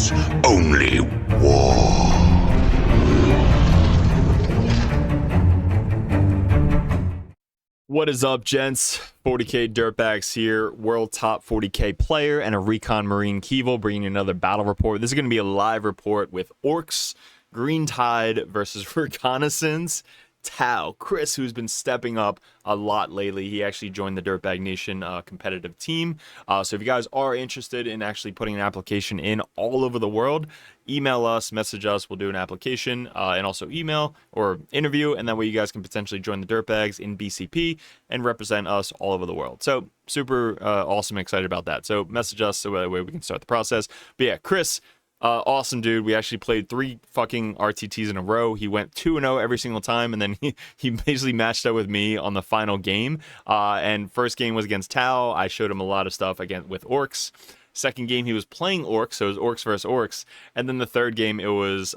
peace, only war. What is up, gents? 40k Dirtbags here, world top 40k player and a Recon Marine Keevil, bringing you another battle report. This is going to be a live report with Orks, Green Tide versus Reconnaissance. Tau, Chris, who's been stepping up a lot lately. He actually joined the Dirtbag Nation competitive team. So if you guys are interested in actually putting an application in all over the world, email us, message us. We'll do an application and also email or interview. And that way you guys can potentially join the Dirtbags in BCP and represent us all over the world. So super awesome, excited about that. So message us so that way we can start the process. But yeah, Chris, awesome dude. We actually played 3 fucking RTTs in a row. He went 2-0 every single time, and then he basically matched up with me on the final game. And first game was against Tau. I showed him a lot of stuff again with Orks. Second game he was playing Orks, so it was Orks versus Orks. And then the third game it was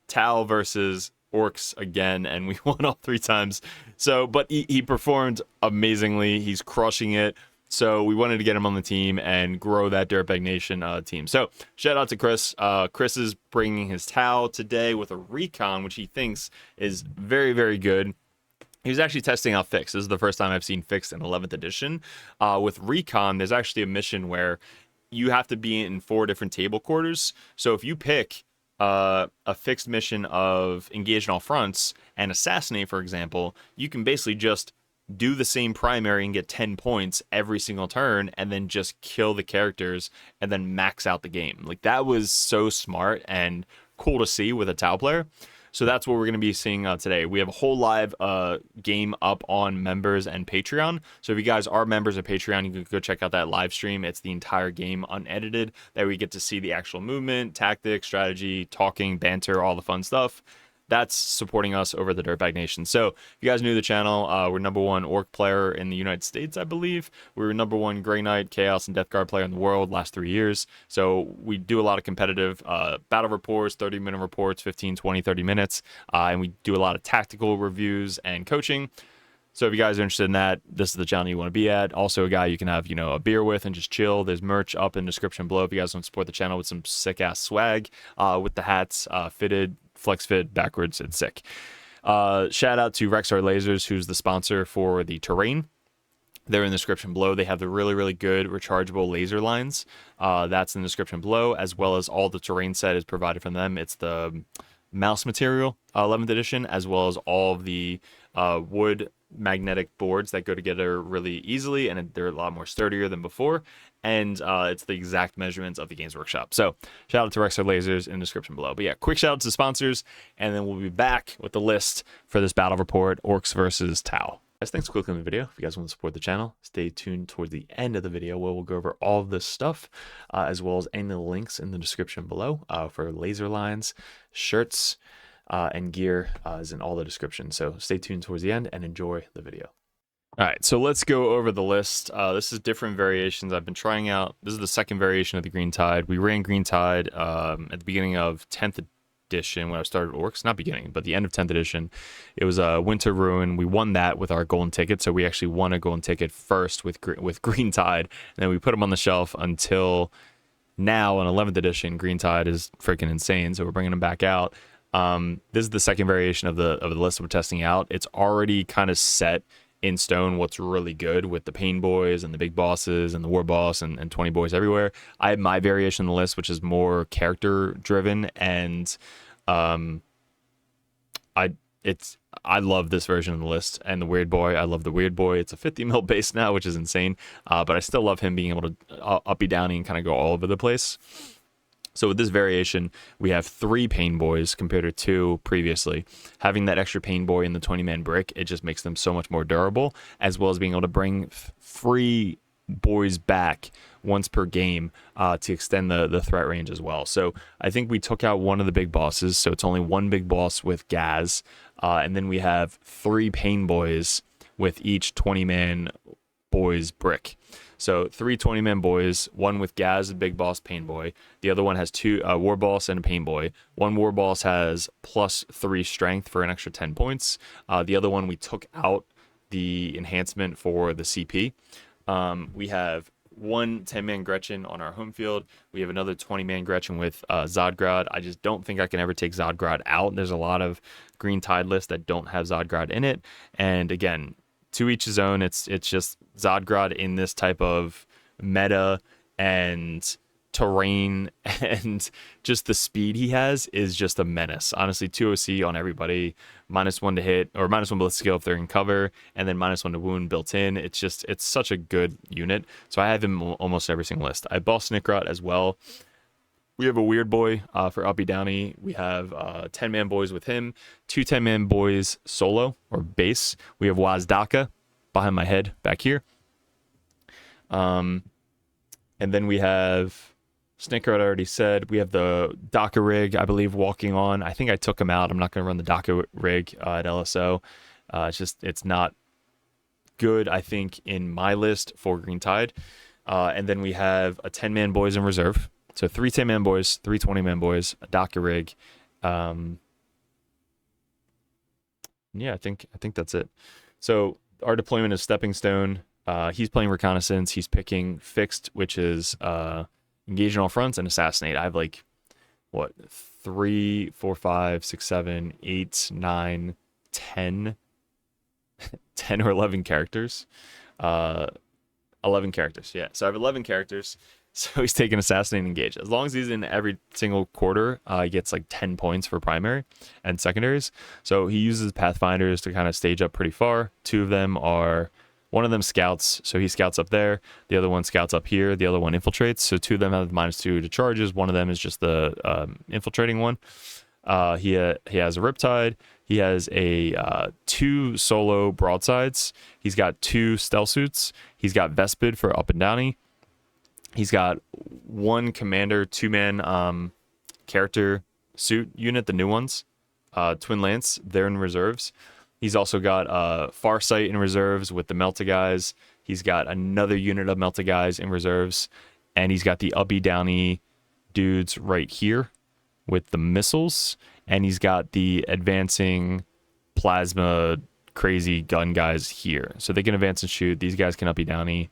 Tau versus Orks again, and we won all 3 times. So, but he performed amazingly. He's crushing it. So we wanted to get him on the team and grow that Dirtbag Nation team. So shout out to Chris. Chris is bringing his Tau today with a Recon, which he thinks is very, very good. He was actually testing out Fixed. This is the first time I've seen Fixed in 11th edition. With Recon, there's actually a mission where you have to be in 4 different table quarters. So if you pick a fixed mission of engage in all fronts and assassinate, for example, you can basically just do the same primary and get 10 points every single turn and then just kill the characters and then max out the game. Like, that was so smart and cool to see with a Tau player. So that's what we're going to be seeing today. We have a whole live game up on members and Patreon. So if you guys are members of Patreon, you can go check out that live stream. It's the entire game unedited. There we get to see the actual movement, tactics, strategy, talking, banter, all the fun stuff. That's supporting us over the Dirtbag Nation. So if you guys new to the channel, we're #1 Ork player in the United States, I believe. We were #1 Grey Knight, Chaos, and Death Guard player in the world last 3 years. So we do a lot of competitive battle reports, 30-minute reports, 15, 20, 30 minutes. And we do a lot of tactical reviews and coaching. So if you guys are interested in that, this is the channel you want to be at. Also a guy you can have, you know, a beer with and just chill. There's merch up in the description below if you guys want to support the channel with some sick-ass swag with the hats, fitted, flex fit, backwards, and sick. Shout out to Rexar Lasers, who's the sponsor for the terrain. They're in the description below. They have the really, really good rechargeable laser lines. That's in the description below, as well as all the terrain set is provided from them. It's the mouse material, 11th edition, as well as all of the wood magnetic boards that go together really easily, and they're a lot more sturdier than before. And it's the exact measurements of the Games Workshop. So shout out to Rexar Lasers in the description below. But yeah, quick shout out to the sponsors, and then we'll be back with the list for this battle report, Orks versus Tau. Guys, thanks for clicking on the video. If you guys want to support the channel, stay tuned towards the end of the video where we'll go over all of this stuff, as well as any of the links in the description below for laser lines, shirts, and gear is in all the description. So stay tuned towards the end and enjoy the video. All right, so let's go over the list. This is different variations I've been trying out. This is the second variation of the Green Tide. We ran Green Tide at the beginning of 10th edition when I started Orks. Not beginning, but the end of 10th edition. It was a Winter Ruin. We won that with our golden ticket, so we actually won a golden ticket first with Green Tide, and then we put them on the shelf until now in 11th edition. Green Tide is freaking insane, so we're bringing them back out. This is the second variation of the list we're testing out. It's already kind of set in stone what's really good with the Pain Boys and the Big Bosses and the War Boss and 20 Boys everywhere. I have my variation on the list, which is more character driven, and I love this version of the list. And the Weird Boy, I love the Weird Boy. It's a 50 mil base now, which is insane, but I still love him being able to uppy downy and kind of go all over the place. So with this variation, we have 3 Pain Boys compared to 2 previously. Having that extra Pain Boy in the 20-man brick, it just makes them so much more durable, as well as being able to bring free boys back once per game to extend the threat range as well. So I think we took out one of the big bosses, so it's only 1 big boss with Gaz, and then we have 3 Pain Boys with each 20-man boys brick. So 3 20-man boys, 1 with Gaz, the big boss, Pain Boy. The other one has 2 War Boss and a Pain Boy. 1 War Boss has +3 strength for an extra 10 points. The other one, we took out the enhancement for the CP. We have one 10-man Gretchen on our home field. We have another 20-man Gretchen with Zodgrod. I just don't think I can ever take Zodgrod out. There's a lot of Green Tide lists that don't have Zodgrod in it. And again, to each his own. It's just Zodgrod in this type of meta and terrain and just the speed he has is just a menace. Honestly, 2 OC on everybody, -1 to hit or -1 bullet skill if they're in cover, and then -1 to wound built in. It's such a good unit. So I have him almost every single list. I boss Snickrot as well. We have a weird boy for Uppy Downy. We have 10-man boys with him, 2 10-man boys solo or base. We have Wazdaka behind my head back here. And then we have Snickrot, I already said. We have the DACA rig, I believe, walking on. I think I took him out. I'm not going to run the DACA rig at LSO. It's not good, I think, in my list for Green Tide. And then we have a 10-man boys in reserve. So 3 10-man boys, 3 20-man boys, a DACA rig. Yeah, I think that's it. So our deployment is Stepping Stone. He's playing Reconnaissance. He's picking Fixed, which is engage in all fronts, and Assassinate. I have 3, 4, 5, 6, 7, 8, 9, 10 or 11 characters. 11 characters, yeah. So I have 11 characters. So he's taking Assassinate and Engage. As long as he's in every single quarter, he gets 10 points for primary and secondaries. So he uses Pathfinders to kind of stage up pretty far. 2 of them are... One of them scouts, so he scouts up there. The other one scouts up here. The other one infiltrates. So 2 of them have -2 to charges. One of them is just the infiltrating one. He has a Riptide. He has a 2 solo broadsides. He's got 2 stealth suits. He's got Vespid for Up and Downy. He's got 1 commander 2-man character suit unit, the new ones. Twin Lance, they're in reserves. He's also got Farsight in reserves with the Melta guys. He's got another unit of Melta guys in reserves. And he's got the Uppy Downy dudes right here with the missiles. And he's got the advancing plasma crazy gun guys here. So they can advance and shoot. These guys can Uppy Downy.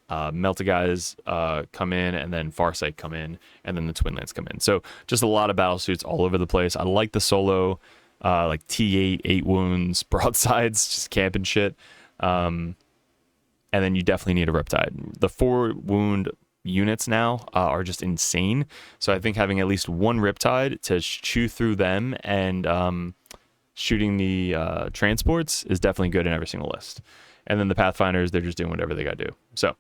Melta guys come in, and then Farsight come in, and then the Twin Lance come in. So just a lot of battle suits all over the place. I like the solo... T8, 8 wounds, broadsides, just camping shit. And then you definitely need a Riptide. The 4 wound units now are just insane. So I think having at least 1 Riptide to chew through them and shooting the transports is definitely good in every single list. And then the Pathfinders, they're just doing whatever they got to do. So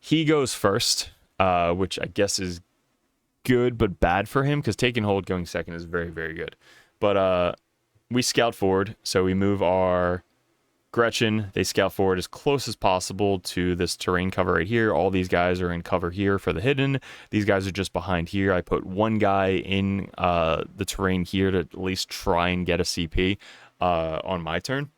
he goes first, which I guess is good but bad for him because taking hold going second is very, very good. But we scout forward, so we move our Gretchen. They scout forward as close as possible to this terrain cover right here. All these guys are in cover here for the hidden. These guys are just behind here. I put 1 guy in the terrain here to at least try and get a CP on my turn.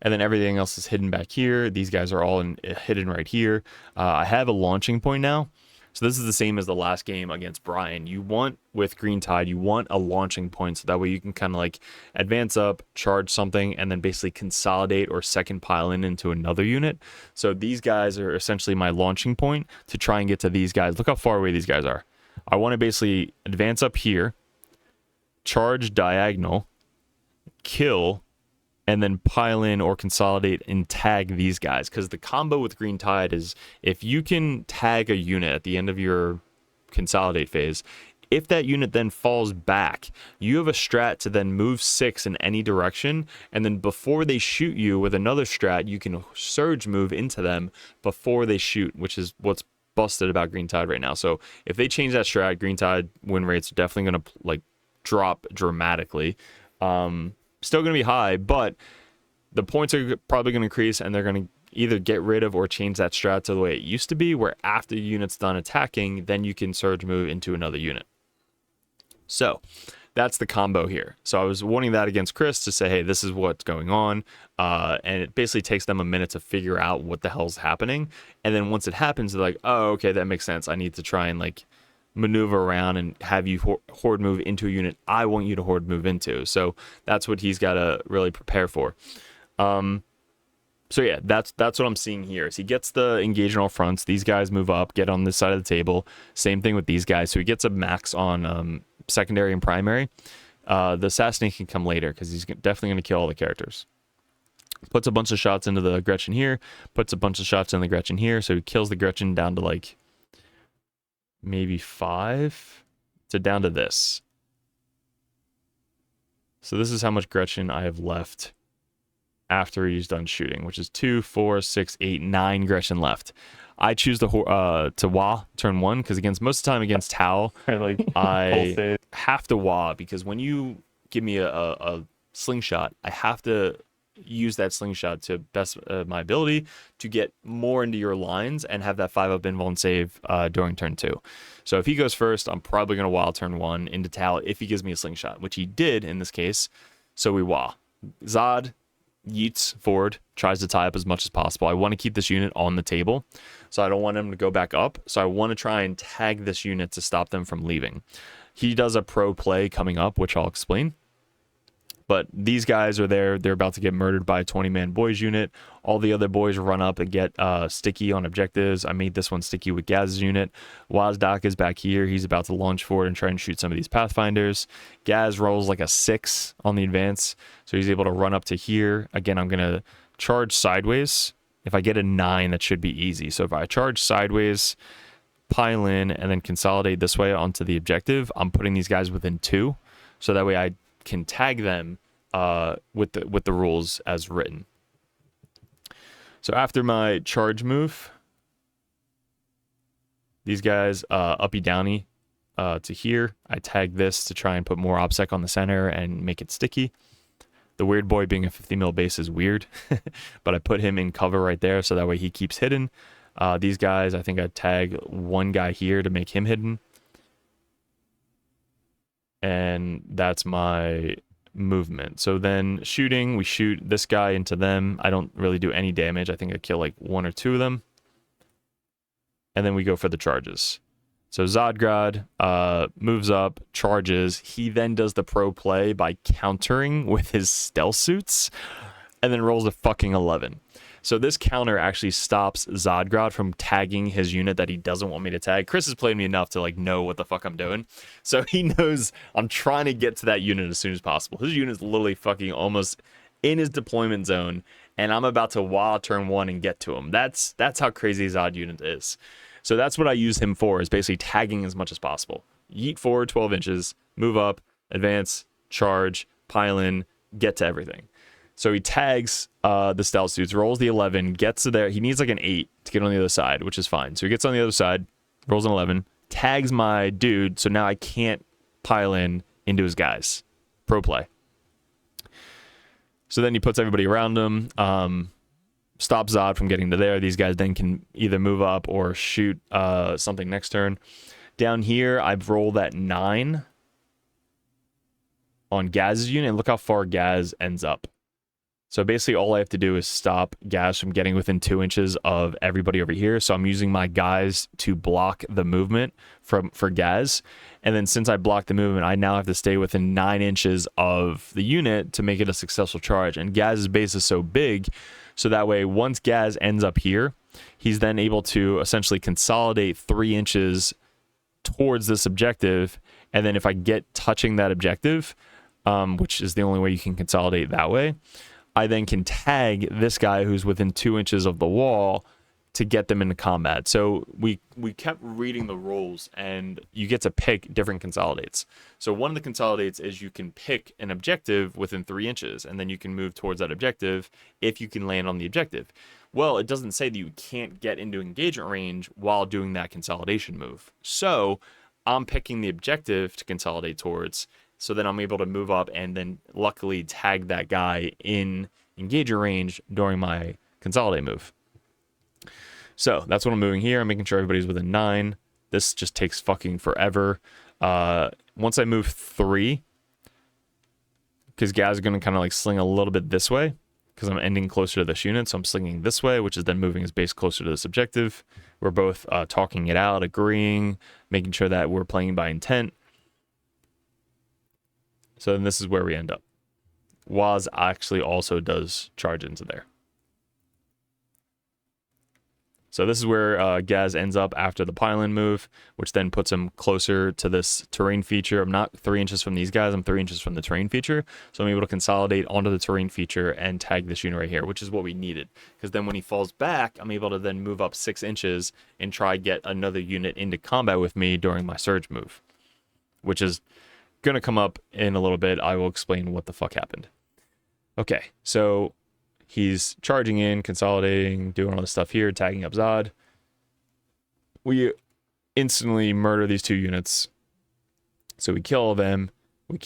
And then everything else is hidden back here. These guys are all hidden right here. I have a launching point now. So this is the same as the last game against Brian. You want, with Green Tide, you want a launching point so that way you can kind of advance up, charge something, and then basically consolidate or second pile into another unit. So these guys are essentially my launching point to try and get to these guys. Look how far away these guys are. I want to basically advance up here, charge diagonal, kill, and then pile in or consolidate and tag these guys. Because the combo with Green Tide is if you can tag a unit at the end of your consolidate phase, if that unit then falls back, you have a strat to then move 6 in any direction, and then before they shoot you with another strat, you can surge move into them before they shoot, which is what's busted about Green Tide right now. So if they change that strat, Green Tide win rates are definitely going to drop dramatically. Still going to be high, but the points are probably going to increase, and they're going to either get rid of or change that strat to the way it used to be, where after the unit's done attacking, then you can surge move into another unit. So that's the combo here. So I was warning that against Chris to say, hey, this is what's going on. And it basically takes them a minute to figure out what the hell's happening. And then once it happens, they're like, oh, okay, that makes sense. I need to try and maneuver around and have you horde move into a unit I want you to horde move into. So that's what he's got to really prepare for. So yeah, that's what I'm seeing here. Is he gets the engage on all fronts. These guys move up, get on this side of the table. Same thing with these guys. So he gets a max on secondary and primary. The assassinate can come later because he's definitely going to kill all the characters. Puts a bunch of shots into the Gretchen here. Puts a bunch of shots in the Gretchen here. So he kills the Gretchen down to like maybe 5 to down to this. So this is how much Gretchen I have left after he's done shooting, which is 2, 4, 6, 8, 9 Gretchen left. I choose to wah turn 1 because most of the time against Tau, I have to wah because when you give me a slingshot, I have to use that slingshot to best my ability to get more into your lines and have that 5-up invul and save during turn 2. So if he goes first, I'm probably going to wah turn 1 into Tau if he gives me a slingshot, which he did in this case. So we wah. Zod yeets forward, tries to tie up as much as possible. I want to keep this unit on the table, so I don't want him to go back up. So I want to try and tag this unit to stop them from leaving. He does a pro play coming up, which I'll explain. But these guys are there. They're about to get murdered by a 20-man boys unit. All the other boys run up and get sticky on objectives. I made this one sticky with Gaz's unit. Wazdak is back here. He's about to launch forward and try and shoot some of these Pathfinders. Gaz rolls like a 6 on the advance, so he's able to run up to here. Again, I'm going to charge sideways. If I get a 9, that should be easy. So if I charge sideways, pile in, and then consolidate this way onto the objective, I'm putting these guys within 2, so that way I can tag them with the rules as written. So after my charge move, these guys uppy downy to here. I tag this to try and put more OBSEC on the center and make it sticky. The weird boy being a 50 mil base is weird, but I put him in cover right there so that way he keeps hidden. These guys, I think I tag one guy here to make him hidden. And that's my movement. So then shooting, we shoot this guy into them. I don't really do any damage. I think I kill like 1 or 2 of them. And then we go for the charges. So Zodgrad moves up, charges. He then does the pro play by countering with his stealth suits and then rolls a fucking 11. So this counter actually stops Zodgrad from tagging his unit that he doesn't want me to tag. Chris has played me enough to like know what the fuck I'm doing. So he knows I'm trying to get to that unit as soon as possible. His unit is literally fucking almost in his deployment zone, and I'm about to wah turn 1 and get to him. That's how crazy Zod unit is. So that's what I use him for, is basically tagging as much as possible. Yeet forward 12 inches, move up, advance, charge, pile in, get to everything. So he tags the stealth suits, rolls the 11, gets to there. He needs like an 8 to get on the other side, which is fine. So he gets on the other side, rolls an 11, tags my dude, so now I can't pile in into his guys. Pro play. So then he puts everybody around him, stops Zod from getting to there. These guys then can either move up or shoot something next turn. Down here, I've rolled that 9 on Gaz's unit, and look how far Gaz ends up. So basically all I have to do is stop Gaz from getting within 2 inches of everybody over here. So I'm using my guys to block the movement for Gaz. And then since I blocked the movement, I now have to stay within 9 inches of the unit to make it a successful charge. And Gaz's base is so big, so that way once Gaz ends up here, he's then able to essentially consolidate 3 inches towards this objective. And then if I get touching that objective, which is the only way you can consolidate that way, I then can tag this guy who's within 2 inches of the wall to get them into combat. So we kept reading the rules, and you get to pick different consolidates. So one of the consolidates is you can pick an objective within 3 inches, and then you can move towards that objective if you can land on the objective. Well, it doesn't say that you can't get into engagement range while doing that consolidation move. So I'm picking the objective to consolidate towards, so then I'm able to move up and then luckily tag that guy in engager range during my consolidate move. So that's what I'm moving here. I'm making sure everybody's within 9. This just takes fucking forever. Once I move 3, because Gaz is going to kind of like sling a little bit this way, because I'm ending closer to this unit. So I'm slinging this way, which is then moving his base closer to this objective. We're both talking it out, agreeing, making sure that we're playing by intent. So then this is where we end up. Waz actually also does charge into there. So this is where Gaz ends up after the pylon move, which then puts him closer to this terrain feature. I'm not 3 inches from these guys, I'm 3 inches from the terrain feature. So I'm able to consolidate onto the terrain feature and tag this unit right here, which is what we needed. Because then when he falls back, I'm able to then move up 6 inches and try get another unit into combat with me during my surge move, which is going to come up in a little bit. I will explain what the fuck happened. Okay, so he's charging in, consolidating, doing all this stuff here, tagging up Zod. We instantly murder these 2 units. So we kill them, we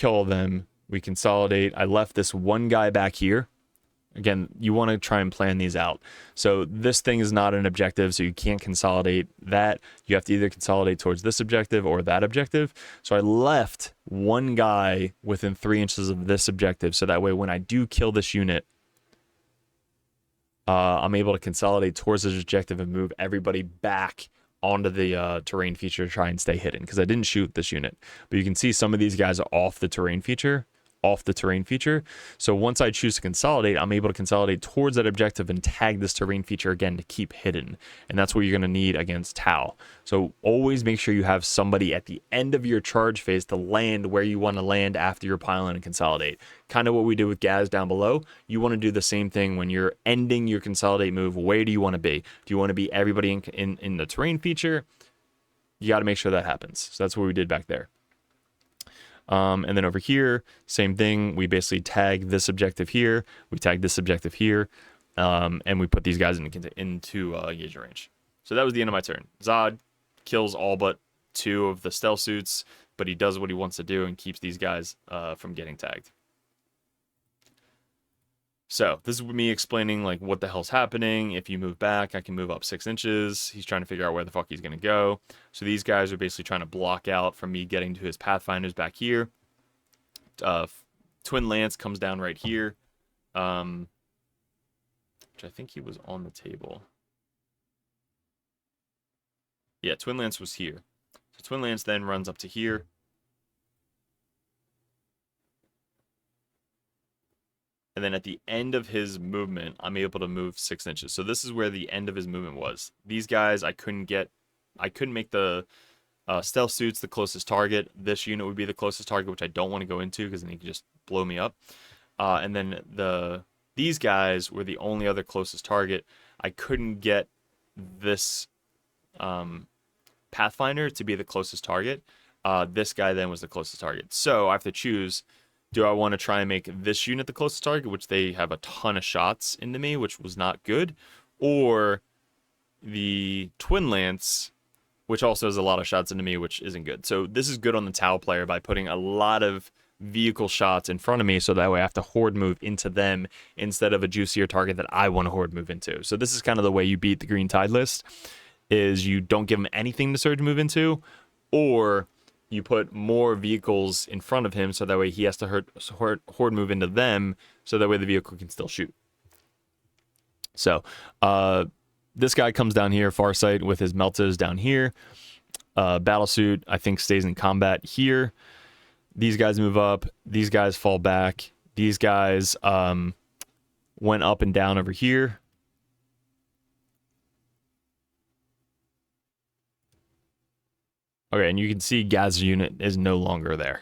consolidate. I left this one guy back here. Again, you want to try and plan these out. So this thing is not an objective, so you can't consolidate that. You have to either consolidate towards this objective or that objective. So I left one guy within 3 inches of this objective, so that way when I do kill this unit, I'm able to consolidate towards this objective and move everybody back onto the terrain feature to try and stay hidden, because I didn't shoot this unit. But you can see some of these guys are off the terrain feature. So once I choose to consolidate, I'm able to consolidate towards that objective and tag this terrain feature again to keep hidden. And that's what you're going to need against Tau. So always make sure you have somebody at the end of your charge phase to land where you want to land after your pylon and consolidate. Kind of what we did with Gaz down below. You want to do the same thing when you're ending your consolidate move. Where do you want to be? Do you want to be everybody in the terrain feature? You got to make sure that happens. So that's what we did back there. And then over here, same thing. We basically tag this objective here. We tag this objective here. And we put these guys into engagement range. So that was the end of my turn. Zod kills all but 2 of the stealth suits, but he does what he wants to do and keeps these guys from getting tagged. So this is me explaining like what the hell's happening. If you move back, I can move up 6 inches. He's trying to figure out where the fuck he's going to go. So these guys are basically trying to block out from me getting to his pathfinders back here. Twin Lance comes down right here, which I think he was on the table. Yeah, Twin Lance was here. So Twin Lance then runs up to here. And then at the end of his movement, I'm able to move 6 inches. So this is where the end of his movement was. These guys, I couldn't make the stealth suits the closest target. This unit would be the closest target, which I don't want to go into because then he could just blow me up. And then these guys were the only other closest target. I couldn't get this Pathfinder to be the closest target. This guy then was the closest target. So I have to choose. Do I want to try and make this unit the closest target, which they have a ton of shots into me, which was not good, or the Twin Lance, which also has a lot of shots into me, which isn't good. So this is good on the Tau player by putting a lot of vehicle shots in front of me, so that way I have to horde move into them instead of a juicier target that I want to horde move into. So this is kind of the way you beat the Green Tide list, is you don't give him anything to surge move into, or you put more vehicles in front of him, so that way he has to horde move into them, so that way the vehicle can still shoot. So this guy comes down here, Farsight, with his meltas down here. Battlesuit, I think, stays in combat here. These guys move up. These guys fall back. These guys went up and down over here. Okay, and you can see Gaz's unit is no longer there.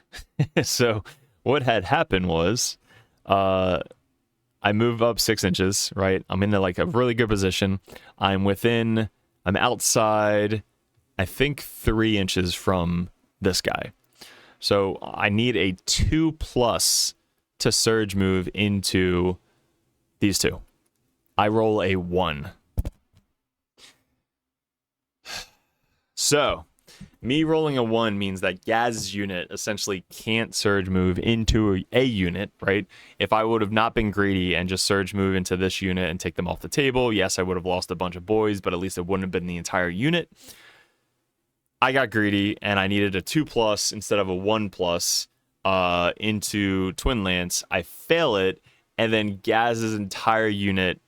So what had happened was I move up 6 inches, right? I'm in like a really good position. I'm outside, I think 3 inches from this guy. So I need a 2+ to surge move into these two. I roll a 1. So me rolling a 1 means that Gaz's unit essentially can't surge move into a unit, right? If I would have not been greedy and just surge move into this unit and take them off the table, yes, I would have lost a bunch of boys, but at least it wouldn't have been the entire unit. I got greedy and I needed a 2+ instead of a 1+ into Twin Lance. I fail it, and then Gaz's entire unit,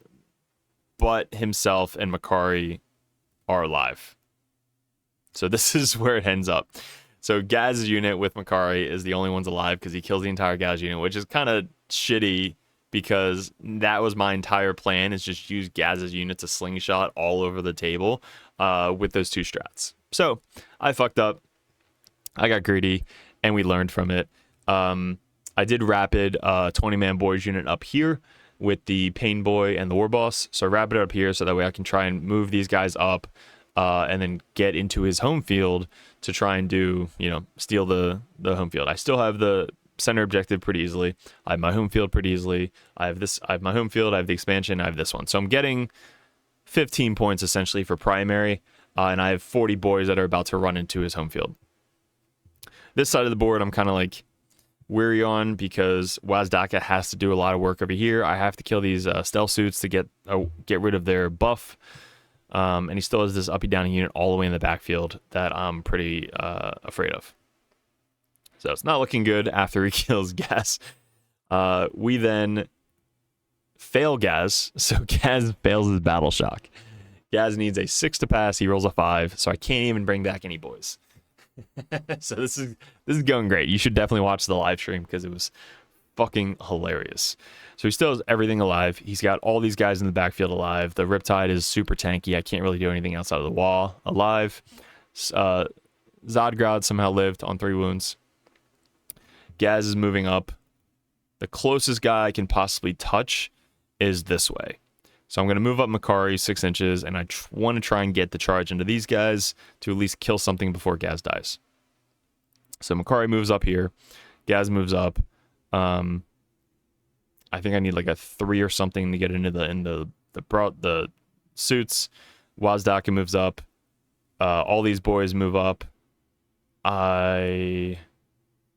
but himself and Makari, are alive. So this is where it ends up. So Gaz's unit with Makari is the only ones alive because he kills the entire Gaz unit, which is kind of shitty because that was my entire plan, is just use Gaz's unit to slingshot all over the table with those 2 strats. So I fucked up. I got greedy, and we learned from it. I did rapid 20-man boys unit up here with the Pain Boy and the War Boss. So I rapid it up here so that way I can try and move these guys up and then get into his home field to try and do, steal the home field. I still have the center objective pretty easily. I have my home field pretty easily. I have my home field, I have the expansion, I have this one. So I'm getting 15 points essentially for primary, and I have 40 boys that are about to run into his home field. This side of the board I'm kind of like weary on because Wazdaka has to do a lot of work over here. I have to kill these stealth suits to get rid of their buff. And he still has this uppy downy unit all the way in the backfield that I'm pretty afraid of. So it's not looking good after he kills Gaz. We then fail Gaz. So Gaz fails his battle shock. Gaz needs a 6 to pass. He rolls a 5. So I can't even bring back any boys. So this is going great. You should definitely watch the live stream because it was fucking hilarious. So he still has everything alive. He's got all these guys in the backfield alive. The Riptide is super tanky. I can't really do anything outside of the wall alive. Zodgrod somehow lived on 3 wounds. Gaz is moving up. The closest guy I can possibly touch is this way. So I'm going to move up Makari 6 inches, and I want to try and get the charge into these guys to at least kill something before Gaz dies. So Makari moves up here. Gaz moves up. I think I need like a 3 or something to get into the suits. Wazdaka moves up. All these boys move up. I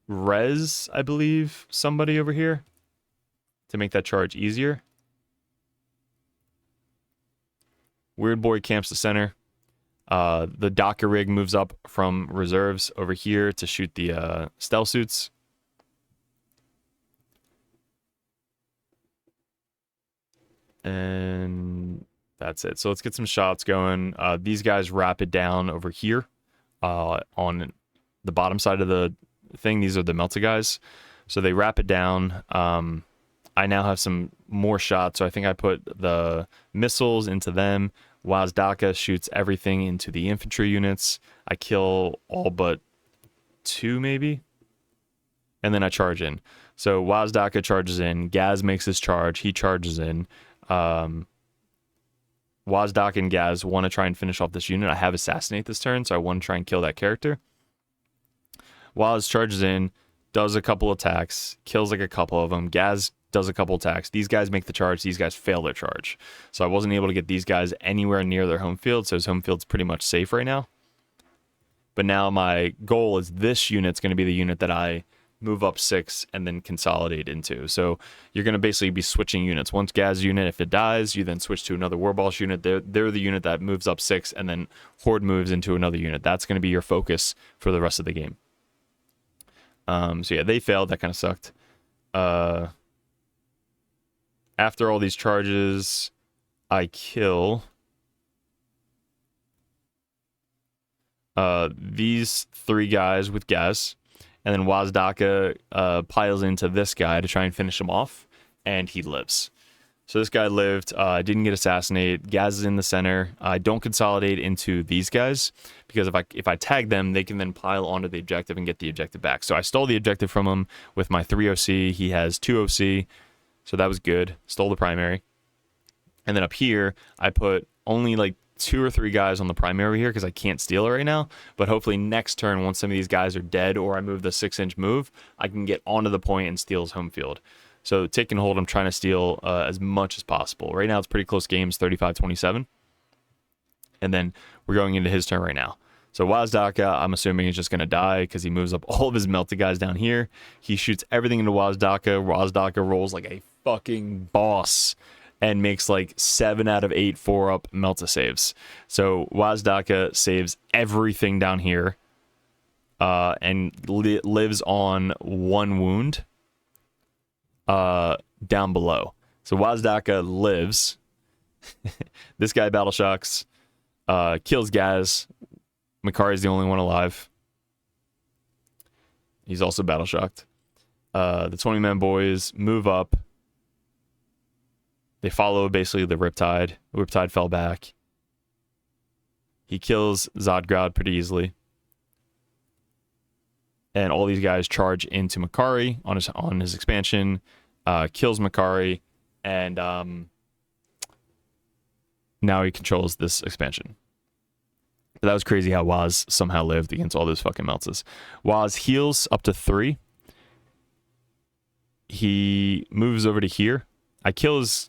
believe, somebody over here to make that charge easier. Weird Boy camps the center. The Docker rig moves up from reserves over here to shoot the stealth suits. And that's it. So let's get some shots going. These guys rapid down over here on the bottom side of the thing. These are the melted guys. So they rapid down. I now have some more shots. So I think I put the missiles into them. Wazdaka shoots everything into the infantry units. I kill all but 2 maybe. And then I charge in. So Wazdaka charges in. Gaz makes his charge. He charges in. Wazdaka and Gaz want to try and finish off this unit. I have Assassinate this turn, so I want to try and kill that character. Waz charges in, does a couple attacks, kills like a couple of them. Gaz does a couple attacks. These guys make the charge. These guys fail their charge. So I wasn't able to get these guys anywhere near their home field, so his home field's pretty much safe right now. But now my goal is this unit's going to be the unit that I move up 6 and then consolidate into. So you're going to basically be switching units. Once Gaz unit, if it dies, you then switch to another Warboss unit. They're the unit that moves up 6, and then Horde moves into another unit. That's going to be your focus for the rest of the game. So yeah, they failed. That kind of sucked. After all these charges, I kill these 3 guys with Gaz. And then Wazdaka piles into this guy to try and finish him off, and he lives. So this guy lived. I didn't get Assassinate. Gaz is in the center. I don't consolidate into these guys because if I tag them, they can then pile onto the objective and get the objective back. So I stole the objective from him with my 3 OC. He has 2 OC, so that was good. Stole the primary. And then up here, I put only like 2 or 3 guys on the primary here because I can't steal it right now. But hopefully next turn, once some of these guys are dead or I move the 6-inch move, I can get onto the point and steal his home field. So take and hold, I'm trying to steal as much as possible. Right now it's pretty close games, 35-27. And then we're going into his turn right now. So Wazdaka, I'm assuming, is just going to die because he moves up all of his melted guys down here. He shoots everything into Wazdaka. Wazdaka rolls like a fucking boss and makes like 7 out of 8 4-up Melta saves. So Wazdaka saves everything down here and lives on 1 wound down below. So Wazdaka lives. This guy battle shocks, kills Gaz. Makari's the only one alive. He's also battle shocked. The 20-man boys move up. They follow basically the Riptide. Riptide fell back. He kills Zodgrod pretty easily. And all these guys charge into Makari on his expansion, kills Makari, and now he controls this expansion. But that was crazy how Waz somehow lived against all those fucking Meltzes. Waz heals up to 3. He moves over to here. I kill his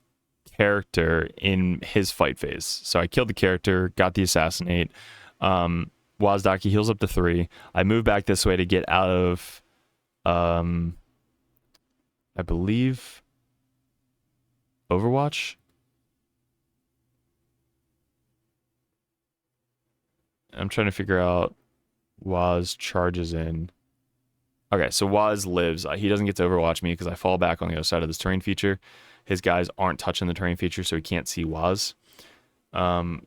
character in his fight phase. So I killed the character, got the assassinate. Wazdaki heals up to 3. I move back this way to get out of, I believe, Overwatch. I'm trying to figure out Waz charges in. Okay, so Waz lives. He doesn't get to Overwatch me because I fall back on the other side of this terrain feature. His guys aren't touching the terrain feature, so he can't see Waz.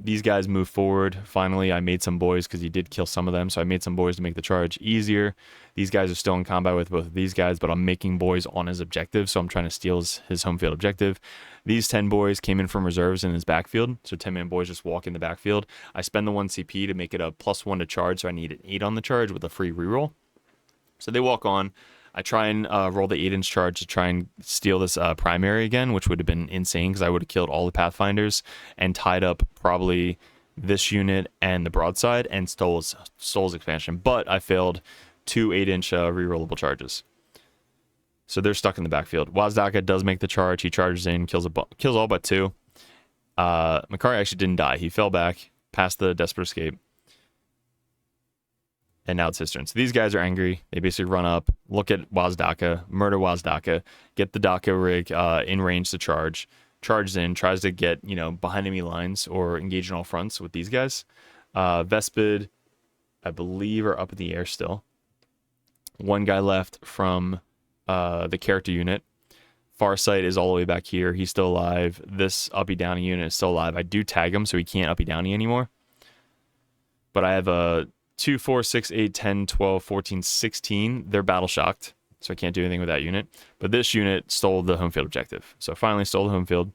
These guys move forward. Finally, I made some boys because he did kill some of them, so I made some boys to make the charge easier. These guys are still in combat with both of these guys, but I'm making boys on his objective, so I'm trying to steal his home field objective. These 10 boys came in from reserves in his backfield, so 10-man boys just walk in the backfield. I spend the 1 CP to make it a +1 to charge, so I need an 8 on the charge with a free reroll. So they walk on. I try and roll the 8-inch charge to try and steal this primary again, which would have been insane because I would have killed all the Pathfinders and tied up probably this unit and the broadside and stole his expansion. But I failed 2 8-inch rerollable charges. So they're stuck in the backfield. Wazdaka does make the charge. He charges in, kills all but 2. Makari actually didn't die. He fell back past the Desperate Escape. And now it's his turn. So these guys are angry. They basically run up, look at Wazdaka, murder Wazdaka, get the Daka rig in range to charge. Charges in, tries to get, behind enemy lines or engage in all fronts with these guys. Vespid, I believe, are up in the air still. 1 guy left from the character unit. Farsight is all the way back here. He's still alive. This uppy downy unit is still alive. I do tag him so he can't uppy downy anymore. But I have a 2, 4, 6, 8, 10, 12, 14, 16. They're battle shocked, so I can't do anything with that unit. But this unit stole the home field objective. So finally stole the home field.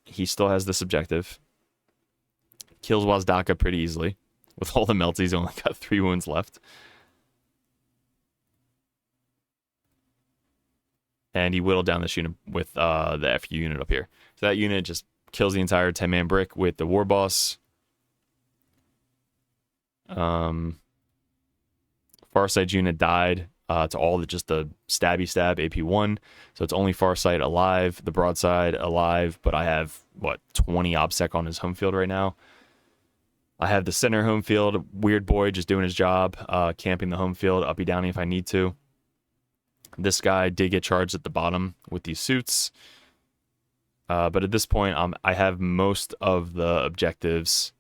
He still has this objective. Kills Wazdaka pretty easily. With all the melts, he's only got 3 wounds left. And he whittled down this unit with the FU unit up here. So that unit just kills the entire 10-man brick with the war boss. Farsight unit died to all just the stabby stab AP1, so it's only Farsight alive, the broadside alive, but I have 20 OBSEC on his home field right now. I have the center home field, weird boy just doing his job, camping the home field, uppy downy if I need to. This guy did get charged at the bottom with these suits, but at this point I have most of the objectives.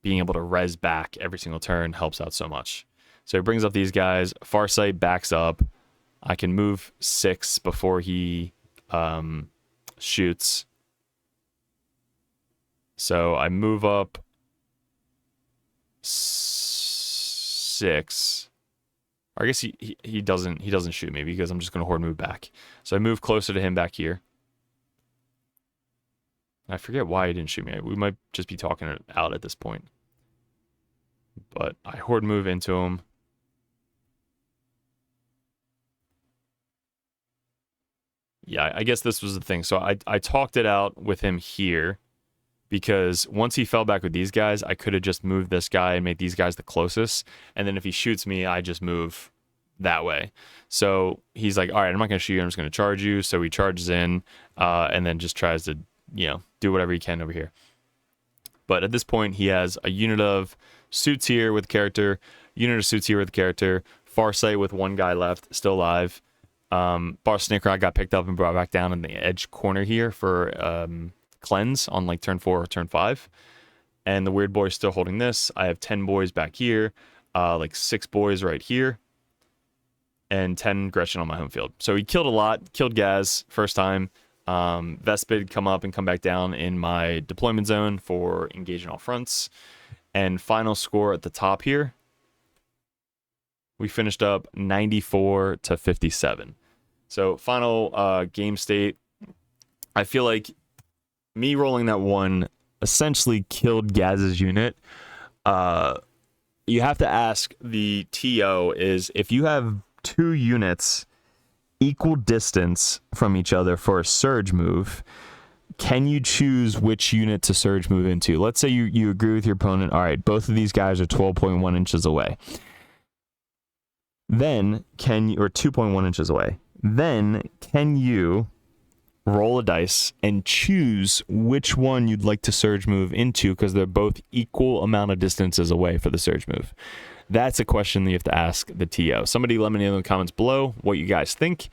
Being able to res back every single turn helps out so much. So he brings up these guys. Farsight backs up. I can move 6 before he shoots. So I move up 6. Or I guess he doesn't shoot me because I'm just gonna horde move back. So I move closer to him back here. I forget why he didn't shoot me. We might just be talking it out at this point. But I horde move into him. Yeah, I guess this was the thing. So I talked it out with him here because once he fell back with these guys, I could have just moved this guy and made these guys the closest. And then if he shoots me, I just move that way. So he's like, all right, I'm not going to shoot you. I'm just going to charge you. So he charges in and then just tries to, do whatever he can over here. But at this point, he has a unit of suits here with character, unit of suits here with character, Farsight with 1 guy left, still alive. Bar Snickrod got picked up and brought back down in the edge corner here for cleanse on turn 4 or turn 5. And the weird boy is still holding this. I have 10 boys back here, 6 boys right here, and 10 Gretchen on my home field. So he killed a lot, killed Gaz first time. Vespid come up and come back down in my deployment zone for engaging all fronts. And final score at the top here, we finished up 94 to 57. So final game state, I feel like me rolling that one essentially killed Gaz's unit. You have to ask the TO is if you have 2 units equal distance from each other for a surge move, can you choose which unit to surge move into? Let's say you agree with your opponent. All right, both of these guys are 12.1 inches away. Then can you, or 2.1 inches away. Then can you roll a dice and choose which one you'd like to surge move into because they're both equal amount of distances away for the surge move? That's a question that you have to ask the TO. Somebody let me know in the comments below what you guys think.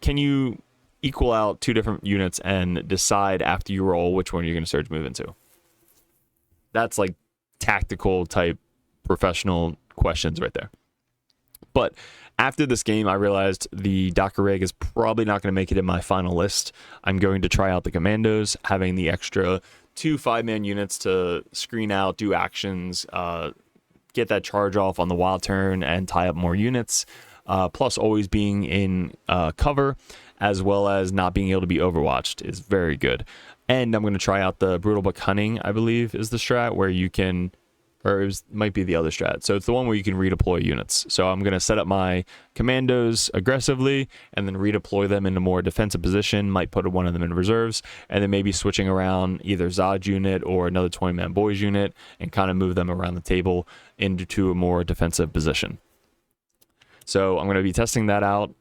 Can you equal out 2 different units and decide after you roll which one you're going to surge move into? That's like tactical type professional questions right there. But after this game, I realized the Docker rig is probably not going to make it in my final list. I'm going to try out the commandos, having the extra 2 5-man units to screen out, do actions, get that charge off on the wild turn, and tie up more units. Plus, always being in cover, as well as not being able to be overwatched, is very good. And I'm going to try out the brutal but cunning, I believe, is the strat where you can. Or it might be the other strat. So it's the one where you can redeploy units. So I'm going to set up my commandos aggressively and then redeploy them into more defensive position. Might put one of them in reserves. And then maybe switching around either Zod unit or another 20-man boys unit and kind of move them around the table into a more defensive position. So I'm going to be testing that out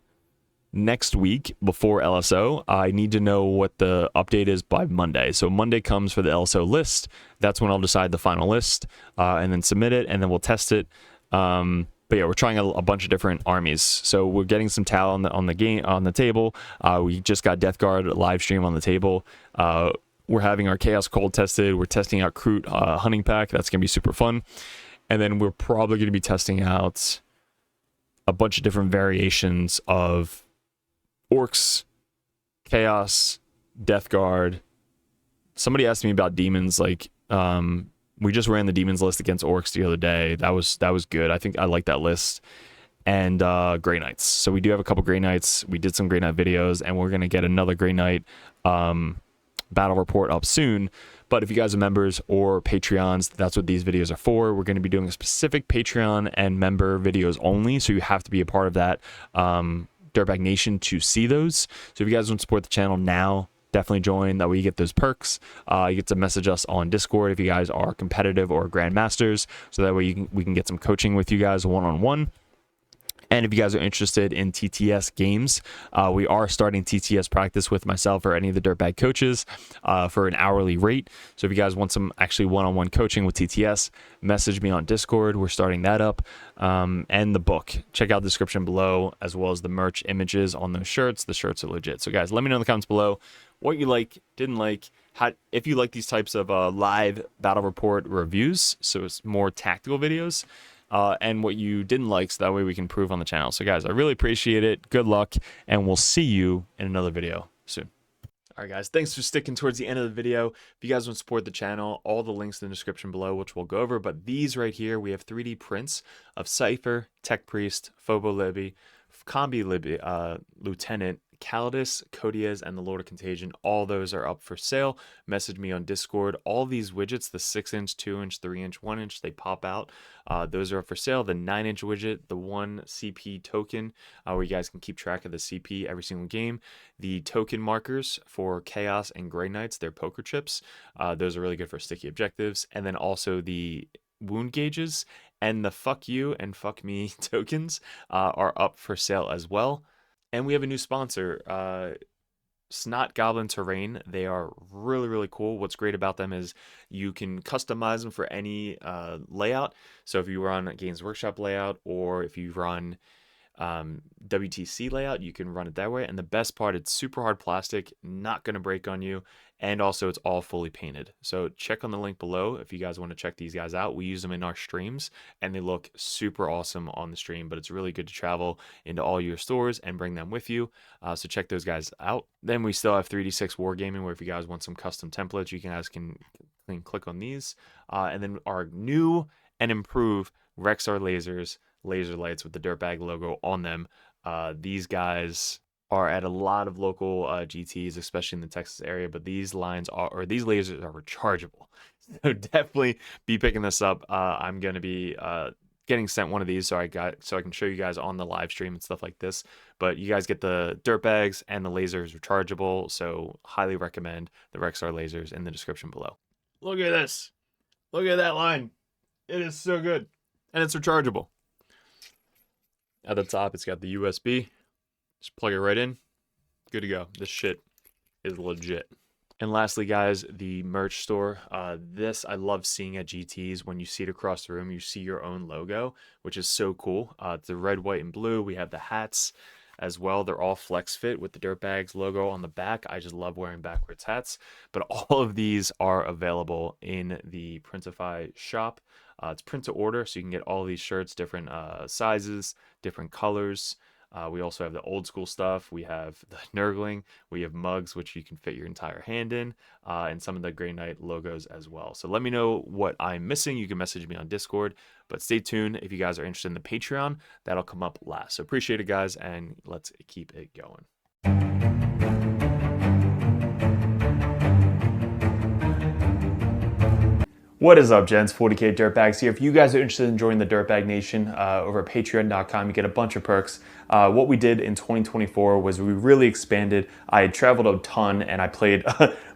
next week before LSO. I need to know what the update is by Monday. So Monday comes for the LSO list. That's when I'll decide the final list and then submit it, and then we'll test it. But yeah, we're trying a bunch of different armies. So we're getting some Tau on the table. We just got Death Guard live stream on the table. We're having our Chaos Cold tested. We're testing out Kroot Hunting Pack. That's gonna be super fun. And then we're probably gonna be testing out a bunch of different variations of Orks, Chaos, Death Guard. Somebody asked me about demons. Like, we just ran the demons list against Orks the other day. That was good. I think I like that list. And Grey Knights. So we do have a couple Grey Knights. We did some Grey Knight videos, and we're gonna get another Grey Knight battle report up soon. But if you guys are members or Patreons, that's what these videos are for. We're going to be doing a specific Patreon and member videos only, so you have to be a part of that Dirtbag Nation to see those. So if you guys want to support the channel now, definitely join. That way you get those perks. You get to message us on Discord if you guys are competitive or grandmasters, so that way we can get some coaching with you guys one-on-one. And if you guys are interested in TTS games, we are starting TTS practice with myself or any of the Dirtbag coaches for an hourly rate. So if you guys want some actually one-on-one coaching with TTS, message me on Discord. We're starting that up. And the book. Check out the description below, as well as the merch images on those shirts. The shirts are legit. So guys, let me know in the comments below what you like, didn't like, if you like these types of live battle report reviews, so it's more tactical videos. And what you didn't like, so that way we can improve on the channel. So guys, I really appreciate it. Good luck, and we'll see you in another video soon. All right, guys, thanks for sticking towards the end of the video. If you guys want to support the channel, all the links in the description below, which we'll go over. But these right here, we have 3D prints of Cypher, Tech Priest, Phobo Libby, Combi Libby, Lieutenant, Calidus, Codiez, and the Lord of Contagion. All those are up for sale. Message me on Discord. All these widgets, the 6-inch, 2-inch, 3-inch, 1-inch, they pop out. Those are up for sale. The 9-inch widget, the 1 CP token, where you guys can keep track of the CP every single game. The token markers for Chaos and Grey Knights, they're poker chips. Those are really good for sticky objectives. And then also the wound gauges and the fuck you and fuck me tokens are up for sale as well. And we have a new sponsor, Snot Goblin Terrain. They are really, really cool. What's great about them is you can customize them for any layout. So if you run Games Workshop layout, or if you run WTC layout, you can run it that way. And the best part, it's super hard plastic, not going to break on you. And also it's all fully painted. So check on the link below if you guys want to check these guys out. We use them in our streams and they look super awesome on the stream, but it's really good to travel into all your stores and bring them with you. So check those guys out. Then we still have 3D6 Wargaming, where if you guys want some custom templates, you guys can click on these. And then our new and improved Rexar lasers, laser lights with the Dirtbag logo on them. These guys are at a lot of local GTs, especially in the Texas area, but these lines are, or these lasers are rechargeable. So definitely be picking this up. I'm going to be getting sent one of these so I can show you guys on the live stream and stuff like this. But you guys get the Dirtbags and the lasers rechargeable, so highly recommend the Rexar lasers in the description below. Look at this. Look at that line. It is so good. And it's rechargeable. At the top, it's got the USB. Just plug it right in. Good to go. This shit is legit. And lastly, guys, the merch store. This I love seeing at GTs. When you see it across the room, you see your own logo, which is so cool. It's the red, white, and blue. We have the hats as well. They're all flex fit with the Dirtbags logo on the back. I just love wearing backwards hats. But all of these are available in the Printify shop. It's print to order, so you can get all these shirts, different sizes, different colors. We also have the old school stuff. We have the Nurgling. We have mugs, which you can fit your entire hand in, and some of the Grey Knight logos as well. So let me know what I'm missing. You can message me on Discord, but stay tuned if you guys are interested in the Patreon. That'll come up last. So appreciate it, guys, and let's keep it going. What is up, gents? 40k Dirtbags here. If you guys are interested in joining the Dirtbag Nation over at patreon.com, you get a bunch of perks. What we did in 2024 was we really expanded. I had traveled a ton and I played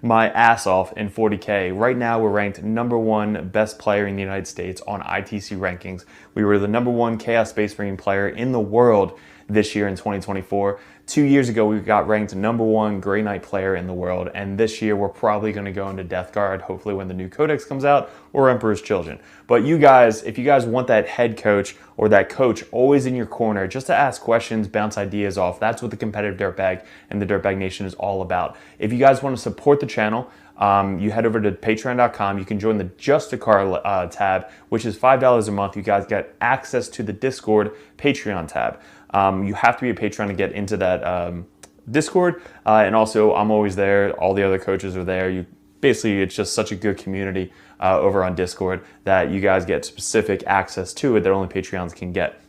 my ass off in 40k. Right now, we're ranked #1 best player in the United States on ITC rankings. We were the #1 Chaos Space Marine player in the world this year in 2024. 2 years ago, we got ranked #1 Grey Knight player in the world, and this year we're probably going to go into Death Guard, hopefully when the new Codex comes out, or Emperor's Children. But you guys, if you guys want that head coach or that coach always in your corner, just to ask questions, bounce ideas off, that's what the competitive Dirtbag and the Dirtbag Nation is all about. If you guys want to support the channel, you head over to patreon.com. You can join the Just a Car tab, which is $5 a month. You guys get access to the Discord Patreon tab. You have to be a patron to get into that Discord, and also I'm always there. All the other coaches are there. Basically, it's just such a good community over on Discord that you guys get specific access to it that only Patreons can get.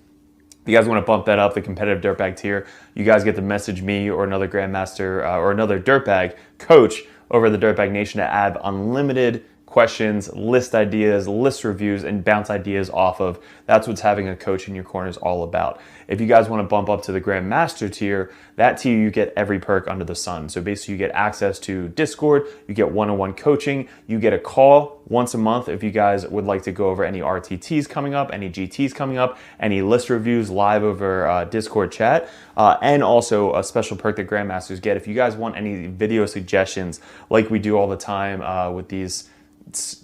If you guys want to bump that up, the competitive Dirtbag tier, you guys get to message me or another Grandmaster or another Dirtbag coach over the Dirtbag Nation to add unlimited questions, list ideas, list reviews, and bounce ideas off of. That's what having a coach in your corner is all about. If you guys want to bump up to the Grandmaster tier, that tier you get every perk under the sun. So basically you get access to Discord, you get one-on-one coaching, you get a call once a month if you guys would like to go over any RTTs coming up, any GTs coming up, any list reviews live over Discord chat, and also a special perk that Grandmasters get if you guys want any video suggestions like we do all the time with these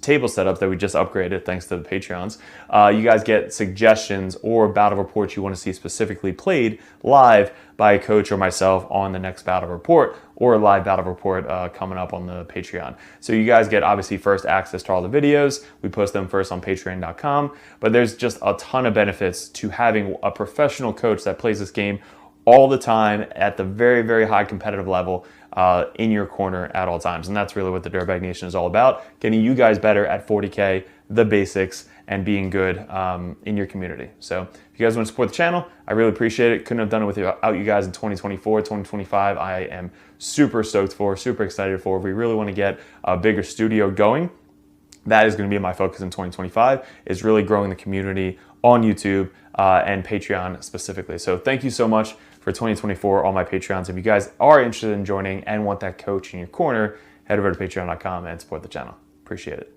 table setups that we just upgraded thanks to the Patreons. You guys get suggestions or battle reports you want to see specifically played live by a coach or myself on the next battle report, or a live battle report coming up on the Patreon. So you guys get obviously first access to all the videos. We post them first on patreon.com, but there's just a ton of benefits to having a professional coach that plays this game all the time at the very, very high competitive level in your corner at all times. And that's really what the Dirtbag Nation is all about, getting you guys better at 40K, the basics, and being good in your community. So if you guys want to support the channel, I really appreciate it. Couldn't have done it without you guys in 2024, 2025. I am super stoked for, super excited for. We really want to get a bigger studio going. That is going to be my focus in 2025, is really growing the community on YouTube and Patreon specifically. So thank you so much for 2024, all my Patreons. If you guys are interested in joining and want that coach in your corner, head over to patreon.com and support the channel. Appreciate it.